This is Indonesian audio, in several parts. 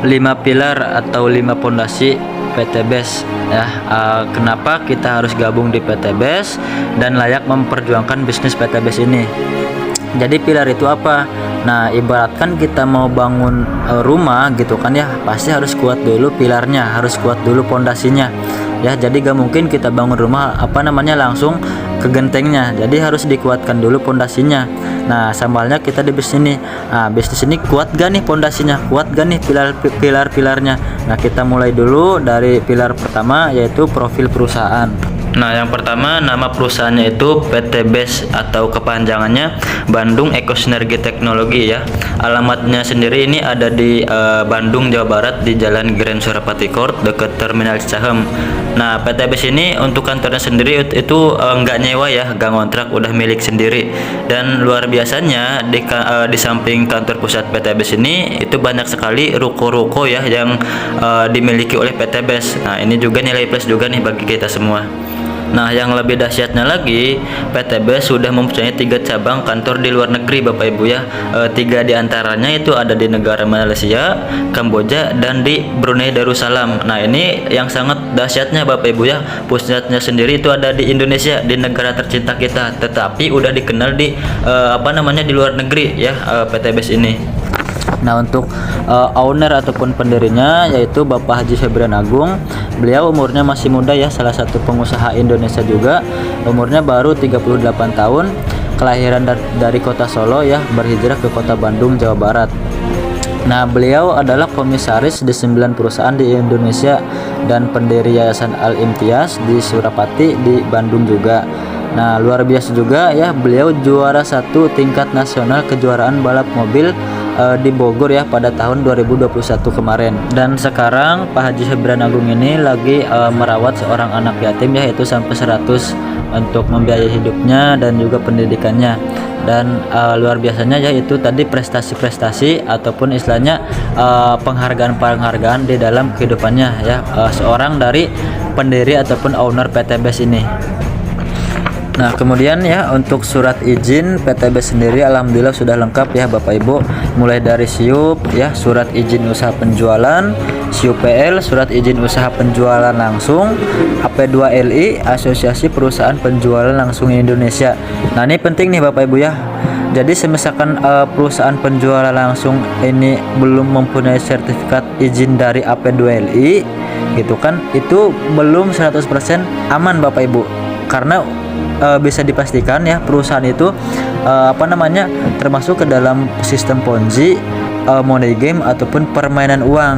5 pilar atau 5 pondasi PT BES ya. Kenapa kita harus gabung di PT BES dan layak memperjuangkan bisnis PT BES ini? Jadi pilar itu apa? Nah, ibaratkan kita mau bangun rumah gitu kan ya, pasti harus kuat dulu pilarnya, harus kuat dulu pondasinya. Ya, jadi gak mungkin kita bangun rumah langsung ke gentengnya. Jadi harus dikuatkan dulu pondasinya. Nah, sambalnya kita di bisnis ini. Nah, bisnis ini kuat gak nih pondasinya? Kuat gak nih pilar-pilarnya? Nah, kita mulai dulu dari pilar pertama, yaitu profil perusahaan. Nah, yang pertama nama perusahaannya itu PT BES atau kepanjangannya Bandung Eko Sinergi Teknologi ya. Alamatnya sendiri ini ada di Bandung, Jawa Barat, di Jalan Grand Surapati Court dekat Terminal Cicahem. Nah, PT BES ini untuk kantornya sendiri itu nggak nyewa ya, nggak ngontrak, udah milik sendiri. Dan luar biasanya di samping kantor pusat PT BES ini itu banyak sekali ruko-ruko ya yang dimiliki oleh PT BES. Nah, ini juga nilai plus juga nih bagi kita semua. Nah, yang lebih dahsyatnya lagi, PT BES sudah mempunyai 3 cabang kantor di luar negeri, Bapak Ibu ya. 3 diantaranya itu ada di negara Malaysia, Kamboja, dan di Brunei Darussalam. Nah, ini yang sangat dahsyatnya Bapak Ibu ya. Pusatnya sendiri itu ada di Indonesia, di negara tercinta kita, tetapi udah dikenal di di luar negeri ya, PT BES ini. Nah, untuk owner ataupun pendirinya yaitu Bapak Haji Febrian Agung. Beliau umurnya masih muda ya, salah satu pengusaha Indonesia juga. Umurnya baru 38 tahun, kelahiran dari kota Solo ya, berhijrah ke kota Bandung, Jawa Barat. Nah, beliau adalah komisaris di 9 perusahaan di Indonesia dan pendiri Yayasan Al-Imtiaz di Surapati di Bandung juga. Nah, luar biasa juga ya, beliau juara 1 tingkat nasional kejuaraan balap mobil di Bogor ya pada tahun 2021 kemarin. Dan sekarang Pak Haji Febrian Agung ini lagi merawat seorang anak yatim ya, yaitu sampai 100 untuk membiayai hidupnya dan juga pendidikannya. Dan luar biasanya ya itu tadi prestasi-prestasi ataupun istilahnya penghargaan-penghargaan di dalam kehidupannya ya, seorang dari pendiri ataupun owner PT BES ini. Nah, kemudian ya untuk surat izin PT BES sendiri alhamdulillah sudah lengkap ya Bapak Ibu, mulai dari SIUP ya, surat izin usaha penjualan, SIUPL, surat izin usaha penjualan langsung, AP2LI, Asosiasi Perusahaan Penjualan Langsung Indonesia. Nah, ini penting nih Bapak Ibu ya. Jadi misalkan perusahaan penjualan langsung ini belum mempunyai sertifikat izin dari AP2LI gitu kan, itu belum 100% aman Bapak Ibu. Karena bisa dipastikan ya perusahaan itu termasuk ke dalam sistem Ponzi, money game ataupun permainan uang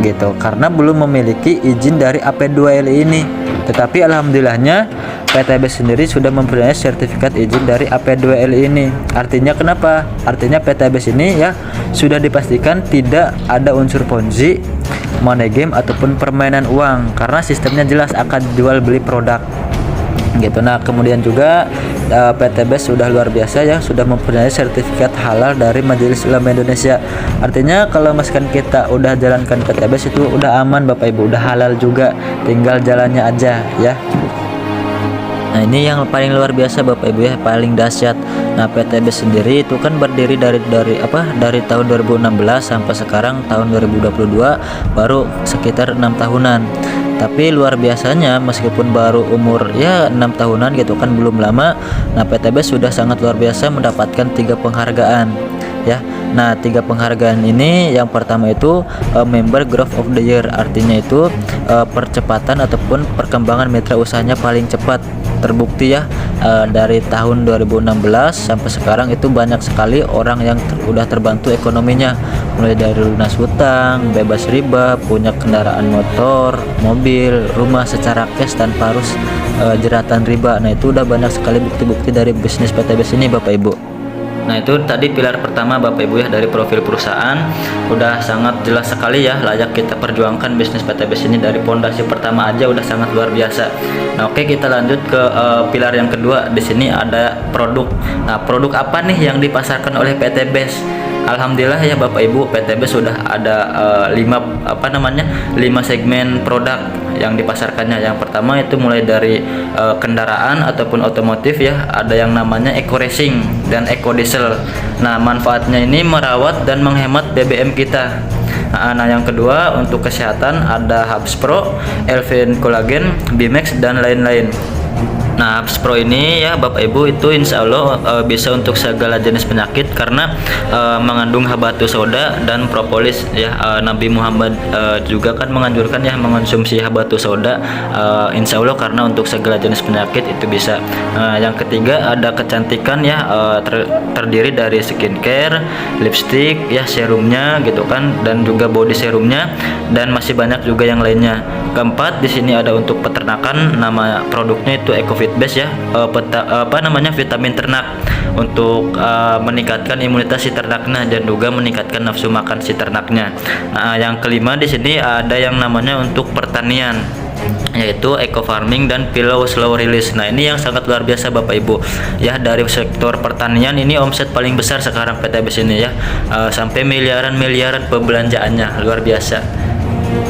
gitu, karena belum memiliki izin dari AP2LI ini. Tetapi alhamdulillahnya PT BES sendiri sudah mempunyai sertifikat izin dari AP2LI ini. Artinya kenapa? Artinya PT BES ini ya sudah dipastikan tidak ada unsur Ponzi, money game ataupun permainan uang, karena sistemnya jelas akan jual beli produk gitu. Nah, kemudian juga PT BES sudah luar biasa ya, sudah mempunyai sertifikat halal dari Majelis Ulama Indonesia. Artinya kalau misalkan kita udah jalankan PT BES itu udah aman Bapak Ibu, udah halal juga, tinggal jalannya aja ya. Nah, ini yang paling luar biasa Bapak Ibu ya, paling dahsyat. Nah, PT BES sendiri itu kan berdiri dari tahun 2016 sampai sekarang tahun 2022, baru sekitar 6 tahunan. Tapi luar biasanya meskipun baru umur ya 6 tahunan gitu kan, belum lama. Nah, PT BES sudah sangat luar biasa mendapatkan 3 penghargaan ya. Nah, 3 penghargaan ini yang pertama itu Member Growth of the Year, artinya itu percepatan ataupun perkembangan mitra usahanya paling cepat. Terbukti ya dari tahun 2016 sampai sekarang itu banyak sekali orang yang udah terbantu ekonominya, mulai dari lunas hutang, bebas riba, punya kendaraan motor, mobil, rumah secara cash tanpa harus jeratan riba. Nah, itu udah banyak sekali bukti-bukti dari bisnis PT BES ini Bapak Ibu. Nah, itu tadi pilar pertama Bapak Ibu ya, dari profil perusahaan udah sangat jelas sekali ya, layak kita perjuangkan bisnis PT BES ini. Dari pondasi pertama aja udah sangat luar biasa. Nah, oke, kita lanjut ke pilar yang kedua. Di sini ada produk. Nah, produk apa nih yang dipasarkan oleh PT BES? Alhamdulillah ya Bapak Ibu, PT BES sudah ada 5 segmen produk yang dipasarkannya. Yang pertama itu mulai dari kendaraan ataupun otomotif ya, ada yang namanya Eco Racing dan Eco Diesel. Nah, manfaatnya ini merawat dan menghemat BBM kita. Nah, yang kedua untuk kesehatan ada Hubs Pro, Elvin Collagen, Bimax dan lain-lain. Nah, Hubs Pro ini ya Bapak Ibu itu insya Allah bisa untuk segala jenis penyakit karena mengandung habatus sauda dan propolis ya. Nabi Muhammad juga kan menganjurkan ya mengonsumsi habatus sauda insya Allah karena untuk segala jenis penyakit itu bisa. Yang ketiga ada kecantikan ya, terdiri dari skincare, lipstick ya, serumnya gitu kan, dan juga body serumnya, dan masih banyak juga yang lainnya. Keempat di sini ada untuk peternakan, nama produknya itu EcoFit Base ya, vitamin ternak untuk meningkatkan imunitas si ternaknya dan juga meningkatkan nafsu makan si ternaknya. Yang kelima di sini ada yang namanya untuk pertanian, yaitu eco farming dan pillow slow release. Nah, ini yang sangat luar biasa Bapak Ibu ya, dari sektor pertanian ini omset paling besar sekarang PTBS ini ya, sampai miliaran pembelanjaannya, luar biasa.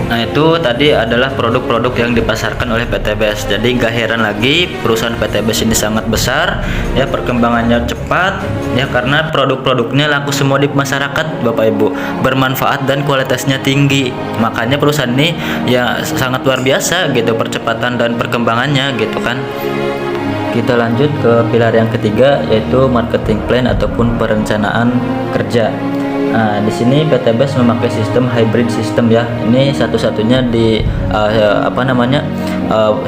Nah, itu tadi adalah produk-produk yang dipasarkan oleh PTBS. Jadi gak heran lagi perusahaan PTBS ini sangat besar ya, perkembangannya cepat ya, karena produk-produknya laku semua di masyarakat Bapak Ibu, bermanfaat dan kualitasnya tinggi. Makanya perusahaan ini ya sangat luar biasa gitu percepatan dan perkembangannya gitu kan. Kita lanjut ke pilar yang ketiga, yaitu marketing plan ataupun perencanaan kerja. Nah, di sini PTBS memakai sistem hybrid system ya. Ini satu-satunya di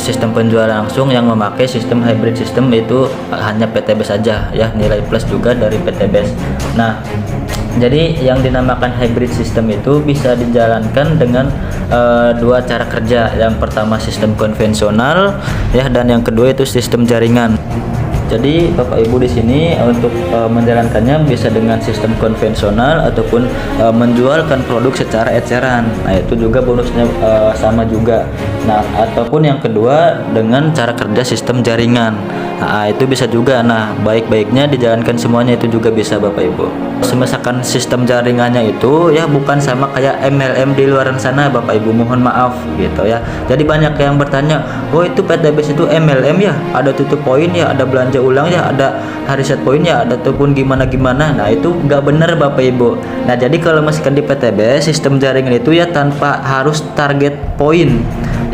sistem penjualan langsung yang memakai sistem hybrid system, itu hanya PTBS saja ya, nilai plus juga dari PTBS. Nah, jadi yang dinamakan hybrid system itu bisa dijalankan dengan dua cara kerja. Yang pertama sistem konvensional ya, dan yang kedua itu sistem jaringan. Jadi Bapak Ibu di sini untuk menjalankannya bisa dengan sistem konvensional ataupun menjualkan produk secara eceran. Nah, itu juga bonusnya sama juga. Nah, ataupun yang kedua dengan cara kerja sistem jaringan. Nah, itu bisa juga. Nah, baik-baiknya dijalankan semuanya itu juga bisa Bapak Ibu. Misalkan sistem jaringannya itu ya bukan sama kayak MLM di luar sana Bapak Ibu, mohon maaf gitu ya. Jadi banyak yang bertanya, oh itu PTBS itu MLM ya, ada tutup poin ya, ada belanja ulang ya, ada hari set poin ya, ada ataupun gimana. Nah, itu nggak benar Bapak Ibu. Nah, jadi kalau misalkan di PTBS sistem jaringan itu ya tanpa harus target poin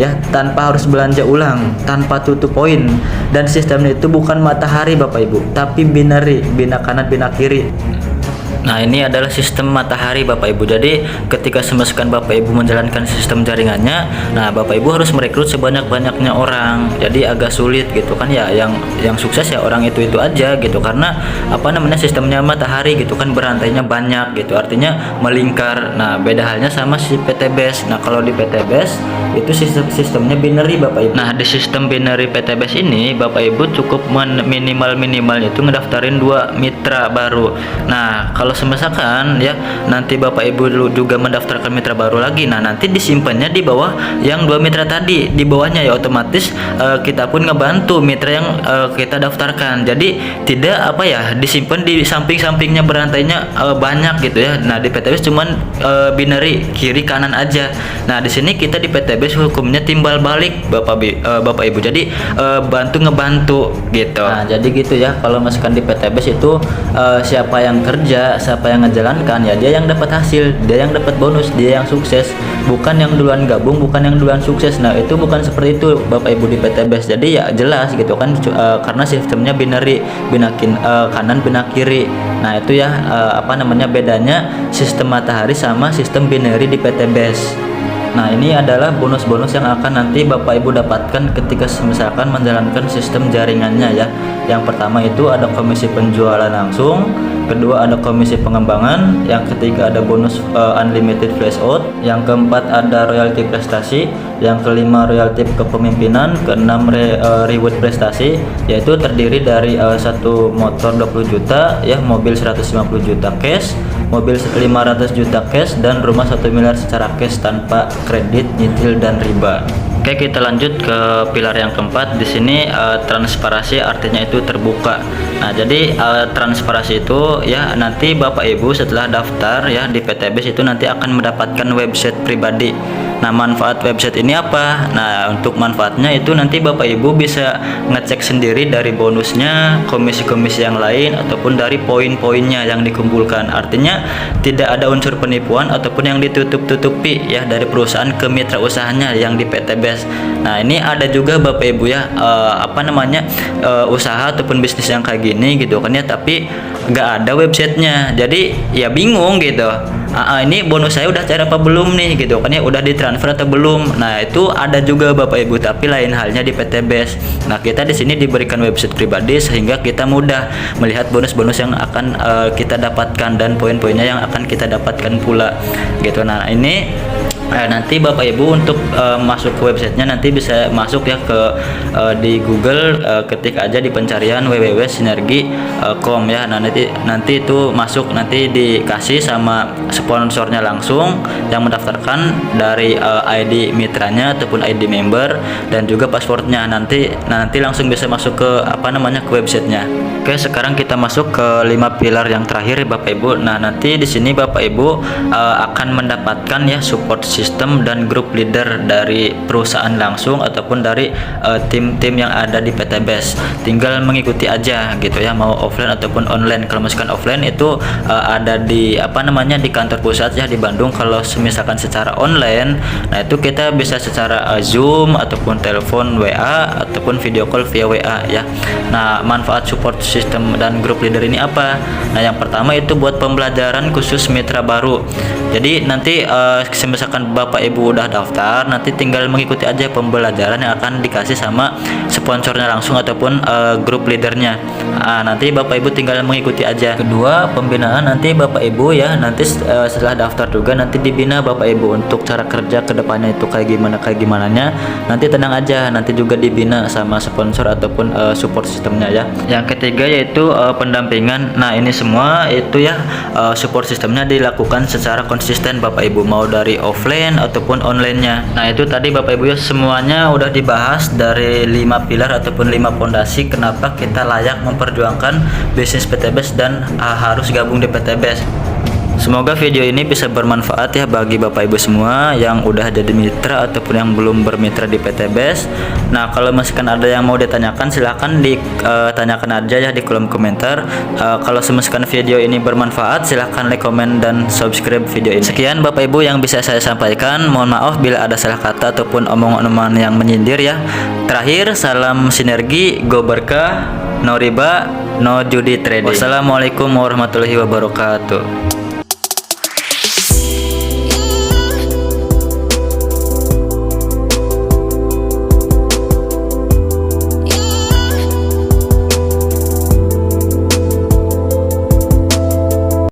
ya, tanpa harus belanja ulang, tanpa tutup poin, dan sistemnya itu bukan matahari Bapak Ibu, tapi binary, bina kanan bina kiri. Nah, ini adalah sistem matahari Bapak Ibu. Jadi ketika semestikan Bapak Ibu menjalankan sistem jaringannya, nah Bapak Ibu harus merekrut sebanyak-banyaknya orang. Jadi agak sulit gitu kan ya, yang sukses ya orang itu aja gitu, karena sistemnya matahari gitu kan, berantainya banyak gitu, artinya melingkar. Nah, beda halnya sama si PTBS. Nah, kalau di PTBS itu sistemnya binary Bapak Ibu. Nah, di sistem binary PTBS ini Bapak Ibu cukup minimalnya itu ngedaftarin 2 mitra baru. Nah, kalau misalkan ya nanti Bapak Ibu juga mendaftarkan mitra baru lagi, nah nanti disimpannya di bawah yang 2 mitra tadi, di bawahnya ya otomatis kita pun ngebantu mitra yang kita daftarkan. Jadi tidak disimpan di samping-sampingnya, berantainya banyak gitu ya. Nah, di PTBS cuman binary kiri kanan aja. Nah, di sini kita di PTBS hukumnya timbal balik Bapak Ibu. Jadi bantu ngebantu gitu. Nah, jadi gitu ya. Kalau misalkan di PTBS itu siapa yang kerja, siapa yang ngejalankan ya dia yang dapat hasil, dia yang dapat bonus, dia yang sukses, bukan yang duluan gabung, bukan yang duluan sukses. Nah, itu bukan seperti itu Bapak Ibu di PTBS. Jadi ya jelas gitu kan, karena sistemnya binary, kanan bina kiri. Nah, itu ya bedanya sistem matahari sama sistem binary di PTBS. Nah, ini adalah bonus-bonus yang akan nanti Bapak Ibu dapatkan ketika misalkan menjalankan sistem jaringannya ya. Yang pertama itu ada komisi penjualan langsung, kedua ada komisi pengembangan, yang ketiga ada bonus unlimited flash out, yang keempat ada royalti prestasi, yang kelima royalti kepemimpinan, keenam reward prestasi, yaitu terdiri dari satu motor 20 juta ya, mobil 150 juta cash, mobil 500 juta cash, dan rumah 1 miliar secara cash tanpa kredit, nyicil, dan riba. Oke, kita lanjut ke pilar yang keempat. Di sini transparansi artinya itu terbuka. Nah, jadi transparansi itu ya nanti Bapak Ibu setelah daftar ya di PTBS itu nanti akan mendapatkan website pribadi. Nah, manfaat website ini apa? Nah, untuk manfaatnya itu nanti Bapak Ibu bisa ngecek sendiri dari bonusnya, komisi-komisi yang lain, ataupun dari poin-poinnya yang dikumpulkan. Artinya tidak ada unsur penipuan ataupun yang ditutup-tutupi ya dari perusahaan ke mitra usahanya yang di PTBest. Nah, ini ada juga Bapak Ibu ya usaha ataupun bisnis yang kayak gini gitu kan ya, tapi nggak ada websitenya, jadi ya bingung gitu. Ini bonus saya udah cair apa belum nih gitu kan ya, udah ditransfer atau belum. Nah, itu ada juga Bapak Ibu, tapi lain halnya di PTBest. Nah, kita di sini diberikan website pribadi sehingga kita mudah melihat bonus-bonus yang akan kita dapatkan dan poin-poinnya yang akan kita dapatkan pula gitu. Nah, ini nanti Bapak Ibu untuk masuk ke websitenya nanti bisa masuk ya ke di Google, ketik aja di pencarian www.sinergi.com ya. Nah, nanti itu masuk, nanti dikasih sama sponsornya langsung yang mendaftarkan dari ID mitranya ataupun ID member dan juga passwordnya. Nanti langsung bisa masuk ke ke websitenya. Oke, sekarang kita masuk ke 5 pilar yang terakhir Bapak Ibu. Nah, nanti di sini Bapak Ibu akan mendapatkan ya support sistem dan grup leader dari perusahaan langsung ataupun dari tim-tim yang ada di PTBest. Tinggal mengikuti aja gitu ya, mau offline ataupun online. Kalau misalkan offline itu ada di di kantor pusat ya di Bandung. Kalau misalkan secara online, nah itu kita bisa secara Zoom ataupun telepon WA ataupun video call via WA ya. Nah, manfaat support sistem dan grup leader ini apa? Nah, yang pertama itu buat pembelajaran khusus mitra baru. Jadi nanti misalkan Bapak Ibu udah daftar, nanti tinggal mengikuti aja pembelajaran yang akan dikasih sama sponsornya langsung ataupun grup leadernya. Nanti Bapak Ibu tinggal mengikuti aja. Kedua, pembinaan nanti Bapak Ibu ya, nanti setelah daftar juga nanti dibina Bapak Ibu untuk cara kerja kedepannya itu kayak gimananya. Nanti tenang aja, nanti juga dibina sama sponsor ataupun support sistemnya ya. Yang ketiga yaitu pendampingan. Nah, ini semua itu ya support sistemnya dilakukan secara konsisten Bapak Ibu, mau dari offline ataupun online-nya. Nah, itu tadi Bapak Ibu ya, semuanya udah dibahas dari 5 pilar ataupun 5 fondasi kenapa kita layak memperjuangkan bisnis PTBest dan harus gabung di PTBest. Semoga video ini bisa bermanfaat ya bagi Bapak Ibu semua yang udah jadi mitra ataupun yang belum bermitra di PTBest. Nah, kalau misalkan ada yang mau ditanyakan silahkan ditanyakan aja ya di kolom komentar. Kalau misalkan video ini bermanfaat silahkan like, comment, dan subscribe video ini. Sekian Bapak Ibu yang bisa saya sampaikan. Mohon maaf bila ada salah kata ataupun omongan-omongan yang menyindir ya. Terakhir, salam sinergi, go berkah, no riba, no judi trading. Wassalamualaikum warahmatullahi wabarakatuh.